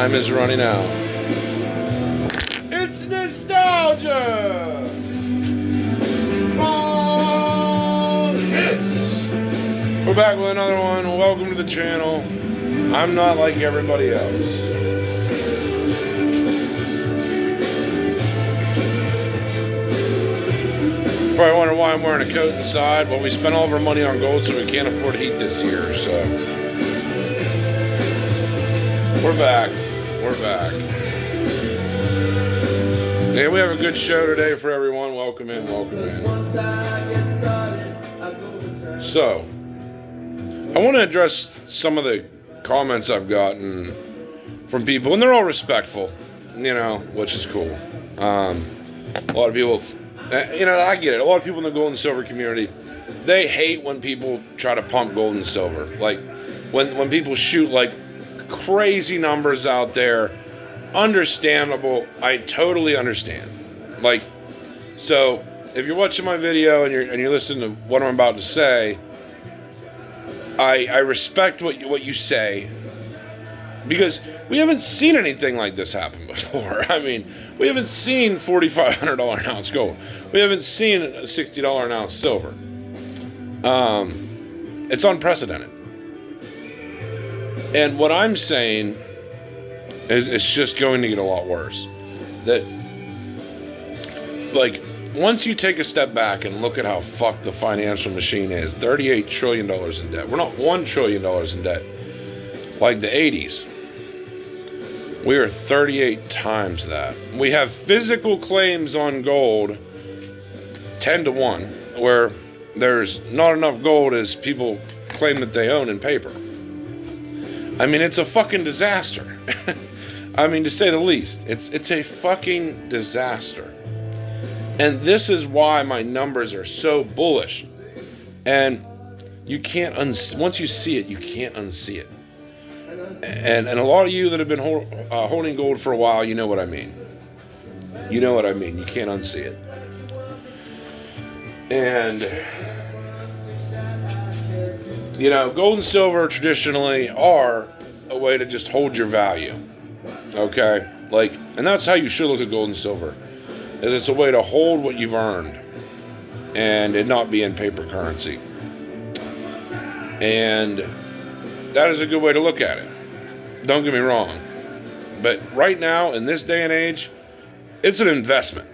time is running out. It's nostalgia! On hits! We're back with another one. Welcome to the channel. I'm not like everybody else. Probably wonder why I'm wearing a coat inside. Well, we spent all of our money on gold, so we can't afford heat this year, so... We're back. Yeah, we have a good show today for everyone. Welcome in. So, I want to address some of the comments I've gotten from people, and they're all respectful, which is cool. A lot of people, I get it. A lot of people in the gold and silver community, they hate when people try to pump gold and silver. Like, when people shoot, like, crazy numbers out there. Understandable. I totally understand. Like, so if you're watching my video and you're listening to what I'm about to say, I respect what you say, because we haven't seen anything like this happen before. I mean, we haven't seen $4,500 an ounce gold. We haven't seen a $60 an ounce silver. It's unprecedented. And what I'm saying is it's just going to get a lot worse. That, like, once you take a step back and look at how fucked the financial machine is, $38 trillion in debt. We're not $1 trillion in debt like the 80s. We are 38 times that. We have physical claims on gold 10 to 1, where there's not enough gold as people claim that they own in paper. I mean, it's a fucking disaster. I mean, to say the least. It's a fucking disaster. And this is why my numbers are so bullish. And you can't once you see it, you can't unsee it. And a lot of you that have been holding gold for a while, you know what I mean. You know what I mean. You can't unsee it. And... gold and silver traditionally are a way to just hold your value. Okay? And that's how you should look at gold and silver. Is it's a way to hold what you've earned and it not be in paper currency. And that is a good way to look at it. Don't get me wrong. But right now, in this day and age, it's an investment.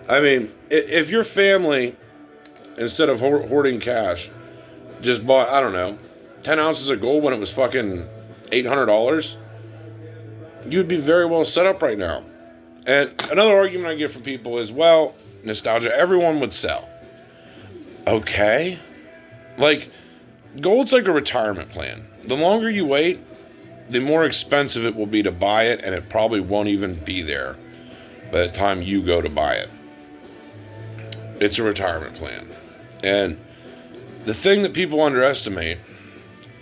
I mean, if your family, instead of hoarding cash, just bought, 10 ounces of gold when it was fucking $800, you'd be very well set up right now. And another argument I get from people is, well, nostalgia, everyone would sell. Okay. Gold's like a retirement plan. The longer you wait, the more expensive it will be to buy it, and it probably won't even be there by the time you go to buy it. It's a retirement plan. And the thing that people underestimate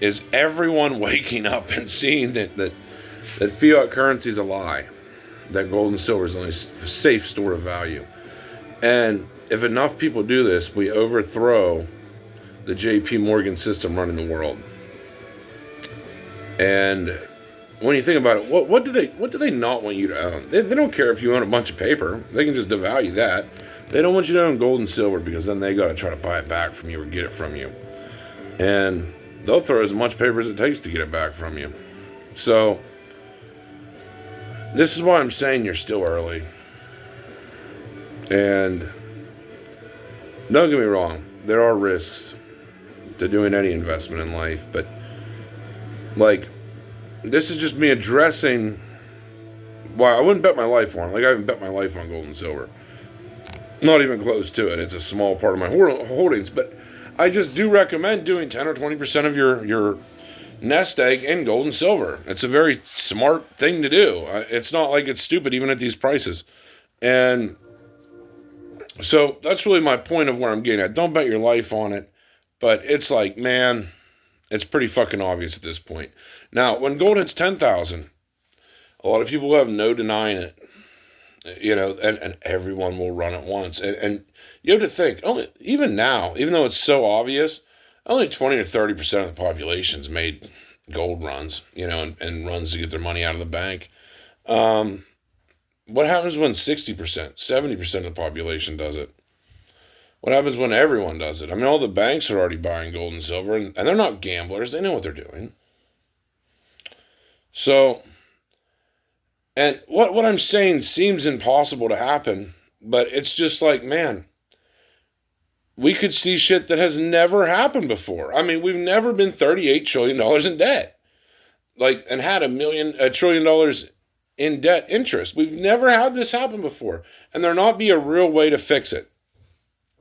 is everyone waking up and seeing that fiat currency is a lie, that gold and silver is only a safe store of value. And if enough people do this, we overthrow the J.P. Morgan system running the world. And when you think about it, what do they not want you to own? They don't care if you own a bunch of paper. They can just devalue that. They don't want you to own gold and silver, because then they got to try to buy it back from you or get it from you. And they'll throw as much paper as it takes to get it back from you. So, this is why I'm saying you're still early. And don't get me wrong, there are risks to doing any investment in life, but this is just me addressing why I wouldn't bet my life on it. I haven't bet my life on gold and silver. Not even close to it. It's a small part of my holdings, but I just do recommend doing 10 or 20% of your nest egg in gold and silver. It's a very smart thing to do. It's not like it's stupid even at these prices. And so that's really my point of where I'm getting at. Don't bet your life on it, but it's man, it's pretty fucking obvious at this point. Now, when gold hits 10,000, a lot of people have no denying it. And everyone will run at once. And you have to think, even now, even though it's so obvious, only 20 or 30% of the population's made gold runs, and runs to get their money out of the bank. What happens when 60%, 70% of the population does it? What happens when everyone does it? I mean, all the banks are already buying gold and silver, and they're not gamblers. They know what they're doing. So, and what I'm saying seems impossible to happen, but it's just like, man, we could see shit that has never happened before. I mean, we've never been $38 trillion in debt, and had $1 trillion in debt interest. We've never had this happen before, and there not be a real way to fix it.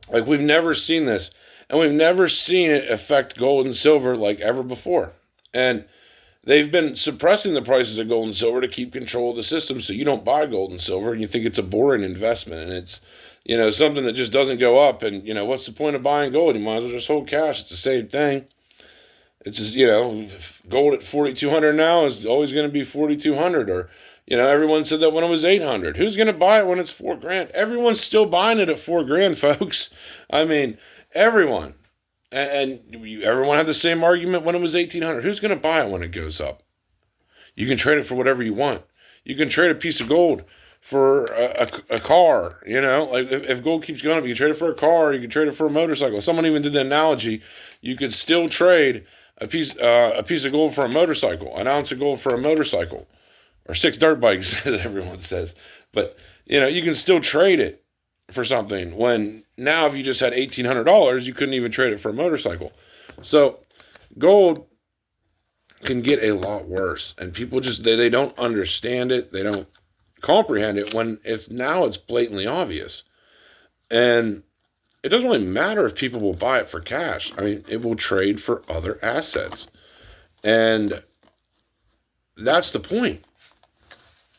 Like, we've never seen this, and we've never seen it affect gold and silver like ever before. And they've been suppressing the prices of gold and silver to keep control of the system, so you don't buy gold and silver and you think it's a boring investment, and it's something that just doesn't go up. And what's the point of buying gold? You might as well just hold cash. It's the same thing. It's just, gold at 4,200 now is always going to be 4,200. Or everyone said that when it was 800. Who's going to buy it when it's $4,000? Everyone's still buying it at $4,000, folks. I mean, everyone. And everyone had the same argument when it was 1,800. Who's going to buy it when it goes up? You can trade it for whatever you want. You can trade a piece of gold for a car. If gold keeps going up, you can trade it for a car. You can trade it for a motorcycle. Someone even did the analogy. You could still trade a piece of gold for a motorcycle, an ounce of gold for a motorcycle, or 6 dirt bikes, as everyone says. But you can still trade it for something, when now if you just had $1,800, you couldn't even trade it for a motorcycle. So gold can get a lot worse, and people just they don't understand it. They don't comprehend it when it's blatantly obvious. And it doesn't really matter if people will buy it for cash. I mean, it will trade for other assets. And that's the point.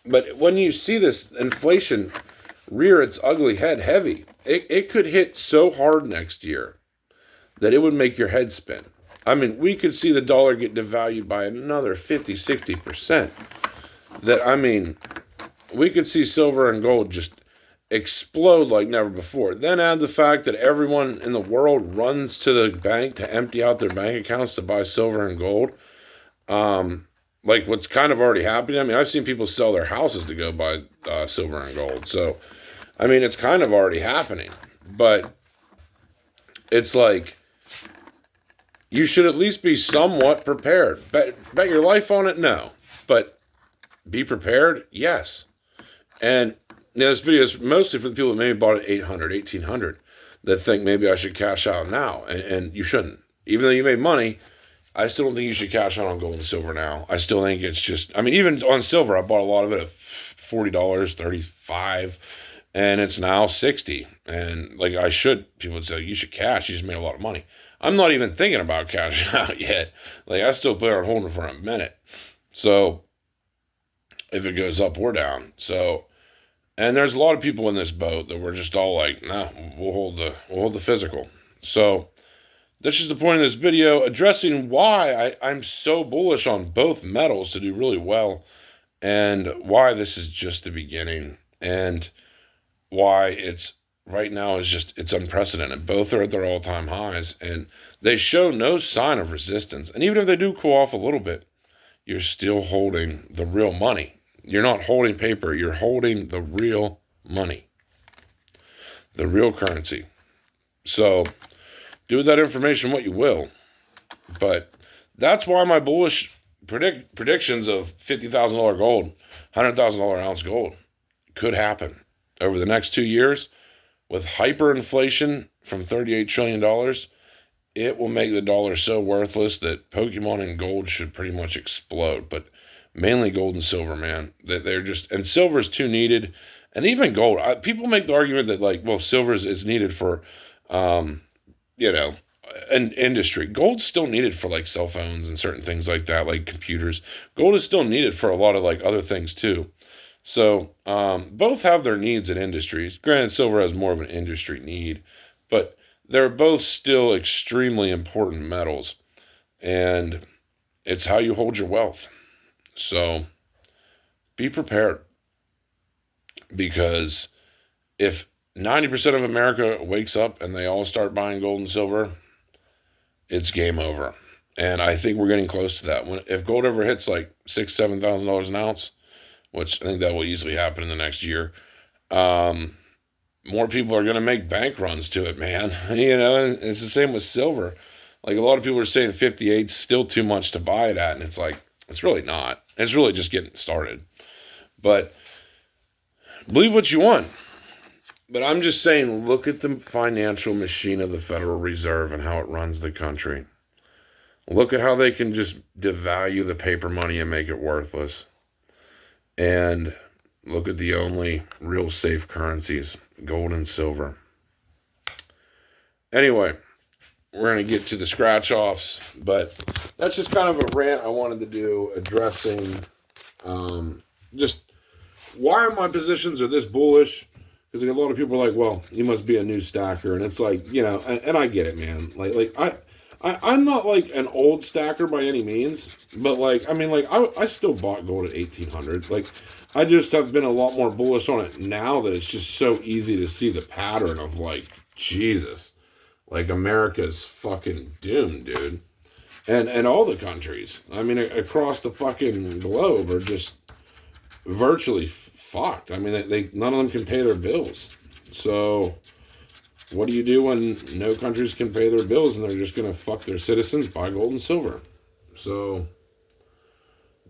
But when you see this inflation rear its ugly head heavy, it could hit so hard next year that it would make your head spin. I mean, we could see the dollar get devalued by another 50, 60%. We could see silver and gold just explode like never before. Then add the fact that everyone in the world runs to the bank to empty out their bank accounts to buy silver and gold. Like what's kind of already happening. I mean, I've seen people sell their houses to go buy silver and gold. So, I mean, it's kind of already happening. But it's like, you should at least be somewhat prepared. Bet your life on it? No. But be prepared? Yes. And this video is mostly for the people that maybe bought it 800, 1,800, that think maybe I should cash out now. And you shouldn't. Even though you made money, I still don't think you should cash out on gold and silver now. I still think it's just, I mean, even on silver, I bought a lot of it at $40, $35, and it's now $60. And like people would say, you should cash, you just made a lot of money. I'm not even thinking about cashing out yet. Like, I still plan on holding for a minute. So, if it goes up or down. So, and there's a lot of people in this boat that were just all like, nah, we'll hold the physical. So, this is the point of this video, addressing why I'm so bullish on both metals to do really well, and why this is just the beginning, and why it's right now it's unprecedented. Both are at their all-time highs, and they show no sign of resistance. And even if they do cool off a little bit, you're still holding the real money. You're not holding paper. You're holding the real money, the real currency. So do with that information what you will. But that's why my bullish predictions of $50,000 gold, $100,000 ounce gold could happen over the next 2 years. With hyperinflation from $38 trillion, it will make the dollar so worthless that Pokemon and gold should pretty much explode. But mainly gold and silver, man. They're just, and silver is too needed. And even gold, people make the argument that, like, well, silver is needed for, an industry. Gold's still needed for, like, cell phones and certain things like that, like computers. Gold is still needed for a lot of, like, other things too. So both have their needs in industries. Granted, silver has more of an industry need, but they're both still extremely important metals, and it's how you hold your wealth. So be prepared, because if 90% of America wakes up and they all start buying gold and silver, it's game over. And I think we're getting close to that. If gold ever hits like $6,000-7,000 an ounce, which I think that will easily happen in the next year, more people are going to make bank runs to it, man. And it's the same with silver. Like a lot of people are saying 58 is still too much to buy it at, and it's like, it's really not. It's really just getting started. But believe what you want. But I'm just saying, look at the financial machine of the Federal Reserve and how it runs the country. Look at how they can just devalue the paper money and make it worthless. And look at the only real safe currencies, gold and silver. Anyway, we're going to get to the scratch-offs, but that's just kind of a rant I wanted to do addressing just why my positions are this bullish. Because a lot of people are like, well, you must be a new stacker. And it's like, and I get it, man. I'm not like an old stacker by any means, but I still bought gold at 1,800. Like, I just have been a lot more bullish on it now that it's just so easy to see the pattern of like, Jesus, like America's fucking doomed, dude. And all the countries, across the fucking globe are just virtually fucked. They none of them can pay their bills. So what do you do when no countries can pay their bills and they're just going to fuck their citizens, buy gold and silver? So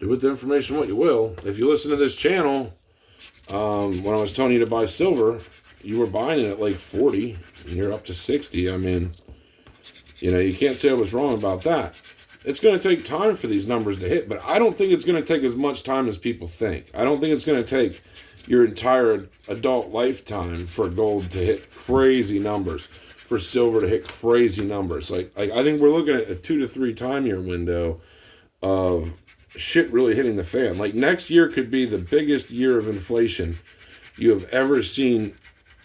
do with the information what you will. If you listen to this channel, when I was telling you to buy silver, you were buying it at like 40 and you're up to 60. You can't say I was wrong about that. It's going to take time for these numbers to hit, but I don't think it's going to take as much time as people think. I don't think it's going to take your entire adult lifetime for gold to hit crazy numbers, for silver to hit crazy numbers. I think we're looking at a 2 to 3 time year window of shit really hitting the fan. Like next year could be the biggest year of inflation you have ever seen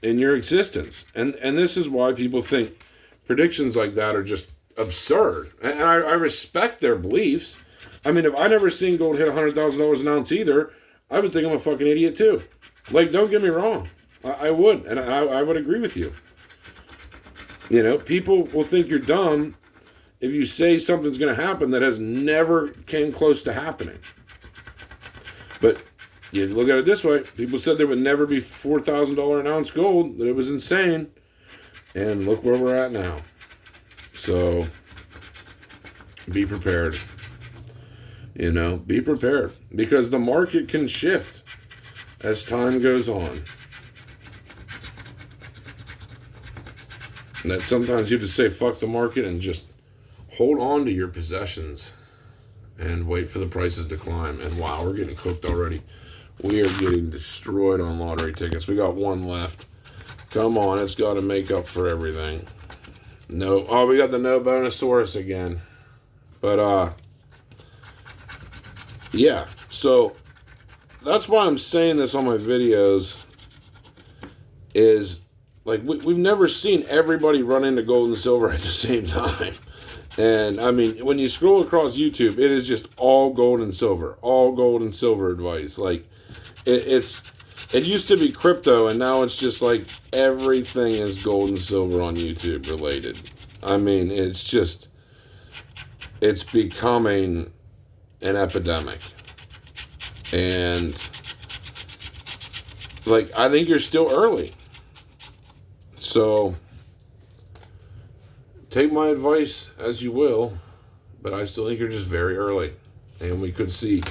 in your existence. And this is why people think predictions like that are just absurd. And I respect their beliefs. If I never seen gold hit $100,000 an ounce either, I would think I'm a fucking idiot too. Like, don't get me wrong. I would. And I would agree with you. People will think you're dumb if you say something's going to happen that has never came close to happening. But you look at it this way. People said there would never be $4,000 an ounce gold, that it was insane. And look where we're at now. So be prepared. Be prepared. Because the market can shift as time goes on. And that sometimes you have to say fuck the market and just hold on to your possessions and wait for the prices to climb. And wow, we're getting cooked already. We are getting destroyed on lottery tickets. We got one left. Come on, it's got to make up for everything. No, oh, we got the no bonusaurus again. But yeah, so that's why I'm saying this on my videos is like we've never seen everybody run into gold and silver at the same time. And when you scroll across YouTube, it is just all gold and silver advice. Like it used to be crypto, and now it's just like everything is gold and silver on YouTube related. It's becoming an epidemic. And I think you're still early. So take my advice as you will, but I still think you're just very early. And we could see,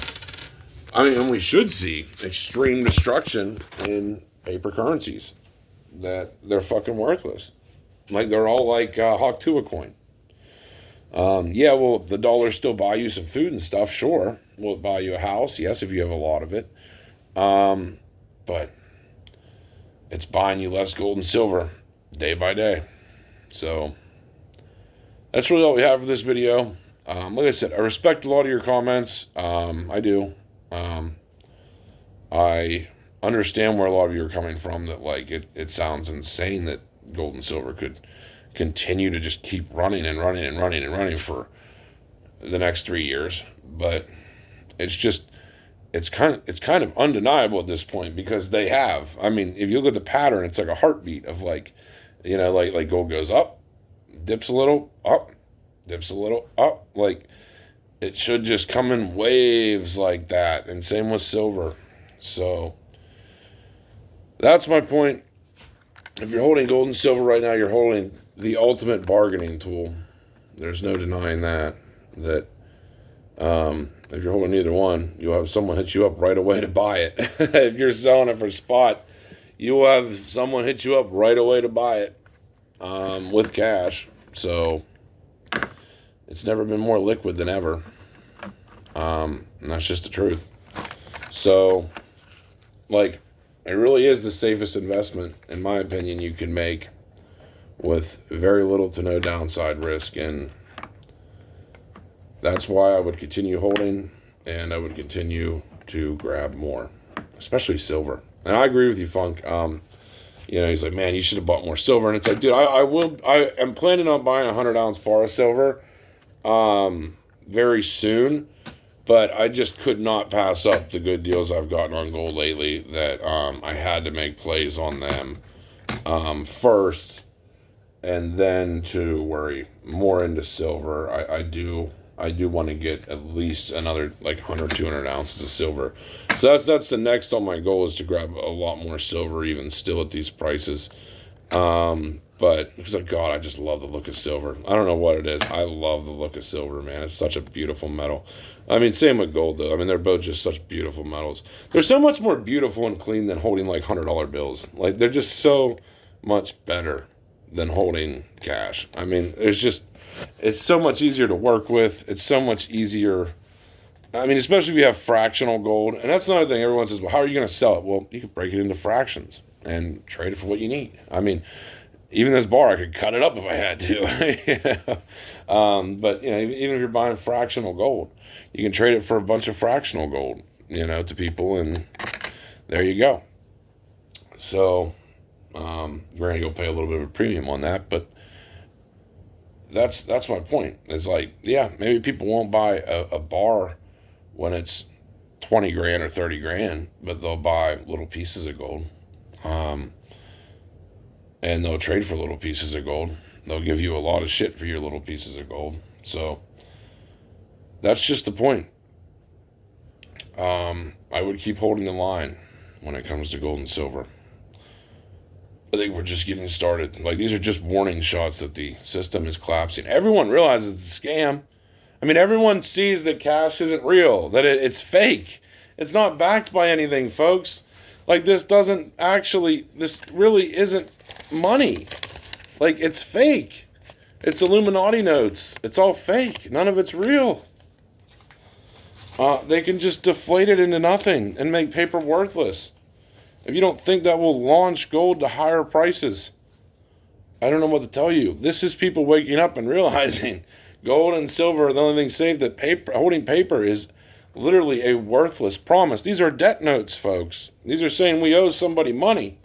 and we should see extreme destruction in paper currencies. That they're fucking worthless. Like they're all like Hawk Tuah coin. Yeah, well, the dollar still buy you some food and stuff, sure. Will it buy you a house? Yes, if you have a lot of it. But it's buying you less gold and silver day by day. So that's really all we have for this video. Like I said, I respect a lot of your comments. I do. I understand where a lot of you are coming from, that it sounds insane that gold and silver could continue to just keep running and running and running and running for the next 3 years. But it's kind of undeniable at this point, because they have. If you look at the pattern, it's like a heartbeat of like gold goes up, dips a little, up, dips a little up. Like, it should just come in waves like that. And same with silver. So, that's my point. If you're holding gold and silver right now, you're holding the ultimate bargaining tool. There's no denying that. If you're holding either one, you'll have someone hit you up right away to buy it. If you're selling it for spot, you will have someone hit you up right away to buy it with cash. So it's never been more liquid than ever. And that's just the truth. So, like, it really is the safest investment, in my opinion, you can make with very little to no downside risk. And that's why I would continue holding, and I would continue to grab more, especially silver. And I agree with you, Funk. He's like, man, you should have bought more silver. And it's like, dude, I am planning on buying a 100-ounce bar of silver very soon. But I just could not pass up the good deals I've gotten on gold lately, that I had to make plays on them first, and then to worry more into silver. I do want to get at least another like 100, 200 ounces of silver. So that's the next on my goal, is to grab a lot more silver, even still at these prices. But because God, I just love the look of silver. I don't know what it is. I love the look of silver, man. It's such a beautiful metal. I mean, same with gold, though. I mean, they're both just such beautiful metals. They're so much more beautiful and clean than holding like $100 bills. Like, they're just so much better than holding cash. I mean, it's so much easier to work with. It's so much easier. I mean, especially if you have fractional gold. And that's another thing. Everyone says, well, how are you going to sell it? Well, you can break it into fractions and trade it for what you need. I mean, even this bar, I could cut it up if I had to. But, even if you're buying fractional gold, you can trade it for a bunch of fractional gold, to people, and there you go. So, we're going to go pay a little bit of a premium on that, but that's my point. It's like, yeah, maybe people won't buy a bar when it's 20 grand or 30 grand, but they'll buy little pieces of gold. And they'll trade for little pieces of gold. They'll give you a lot of shit for your little pieces of gold. So that's just the point. I would keep holding the line when it comes to gold and silver. I think we're just getting started. Like, these are just warning shots that the system is collapsing. Everyone realizes it's a scam. I mean, everyone sees that cash isn't real, that it's fake. It's not backed by anything, folks. Like, this really isn't money. Like, it's fake. It's Illuminati notes. It's all fake. None of it's real. They can just deflate it into nothing and make paper worthless. If you don't think that will launch gold to higher prices, I don't know what to tell you. This is people waking up and realizing gold and silver are the only thing safe. That holding paper is literally a worthless promise. These are debt notes, folks. These are saying we owe somebody money.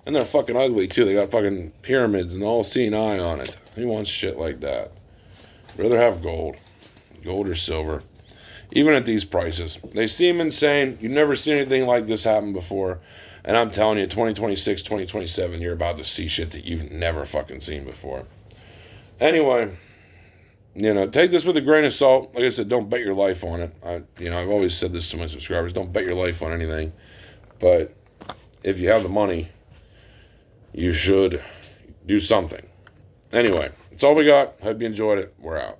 And they're fucking ugly, too. They got fucking pyramids and all-seeing eye on it. Who wants shit like that? I'd rather have gold or silver. Even at these prices. They seem insane. You've never seen anything like this happen before. And I'm telling you, 2026, 2027, you're about to see shit that you've never fucking seen before. Anyway, take this with a grain of salt. Like I said, don't bet your life on it. I've always said this to my subscribers. Don't bet your life on anything. But if you have the money, you should do something. Anyway, that's all we got. Hope you enjoyed it. We're out.